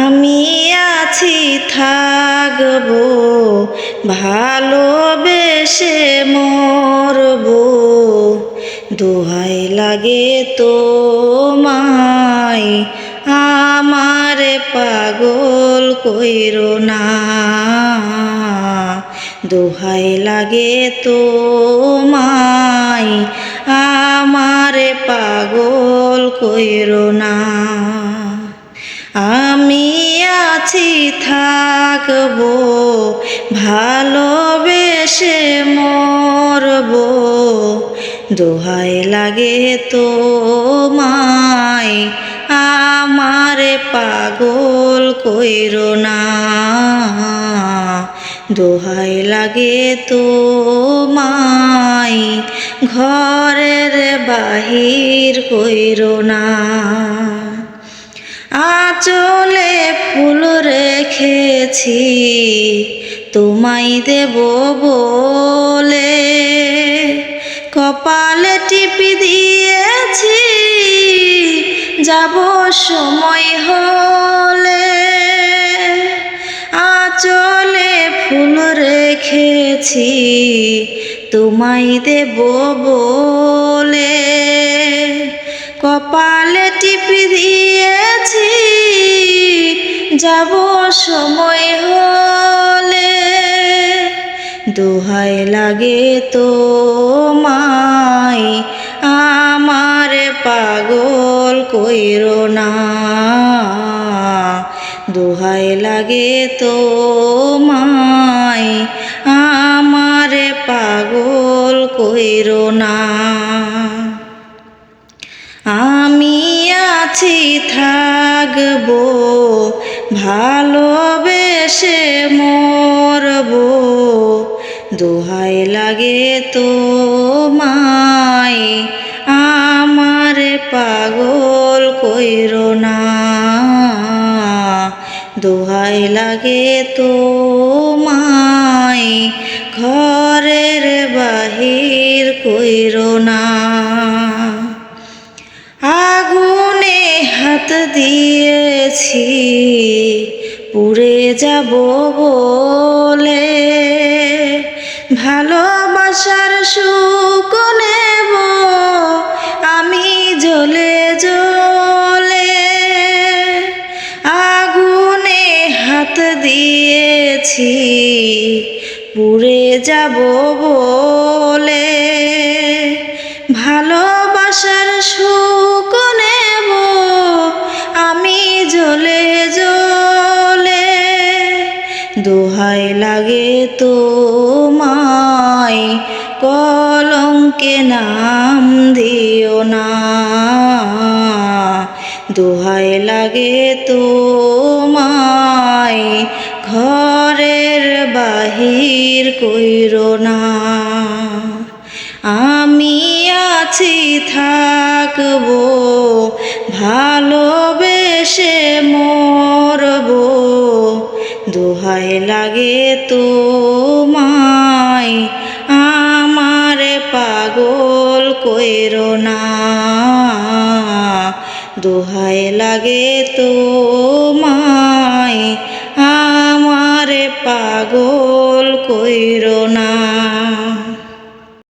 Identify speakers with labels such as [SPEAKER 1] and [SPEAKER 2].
[SPEAKER 1] আমি আছি থাকবো, ভালোবেসে মরবো। দোহাই লাগে তোমায়, আমারে পাগল কইরো না। দোহাই লাগে তোমায়, আমারে পাগল কইরো না। আমি আছি থাকবো, ভালোবেসে মরবো। দোহাই লাগে তোমায়, আমারে পাগল কইরো না। দোহাই লাগে তোমায়, ঘরের বাহির কইরো না। আঁচলে ফুল রেখেছি তোমায় দেব বলে, কপালে টিপি দিয়েছি যাব সময় হলে। আঁচলে ফুল রেখেছি তোমায় দেব বলে, কপালে টিপি দিয়েছি যাব সময় হলে। দোহাই লাগে তোমায়, আমারে পাগল কইরো না। দোহাই লাগে তোমায়, আমারে পাগল কইরো না। আমি আছি থাকবো, ভালোবেসে মরবো। দোহাই লাগে তোমায়, আমারে পাগল কইরো না। দোহাই লাগে তোমায়, ঘরের বাহির কইরো না। আগুনে হাত দিয়েছি পুড়ে যাব বলে, ভালোবাসার সুখ নেব আমি জ্বলে জ্বলে। আগুনে হাত দিয়েছি পুড়ে যাব বলে, ভালোবাসার সুখ নেব আমি জ্বলে জ্বলে। দোহাই লাগে তোমায়, কলঙ্কে নাম দিও না। দোহাই লাগে তোমায়, ঘরের বাহির কইরো না। আমি আছি থাকবো, ভালোবেসে মরবো। দোহাই লাগে তোমায়, আমারে পাগল কইরো না। দোহাই লাগে তোমায়, আমারে পাগল কইরো না।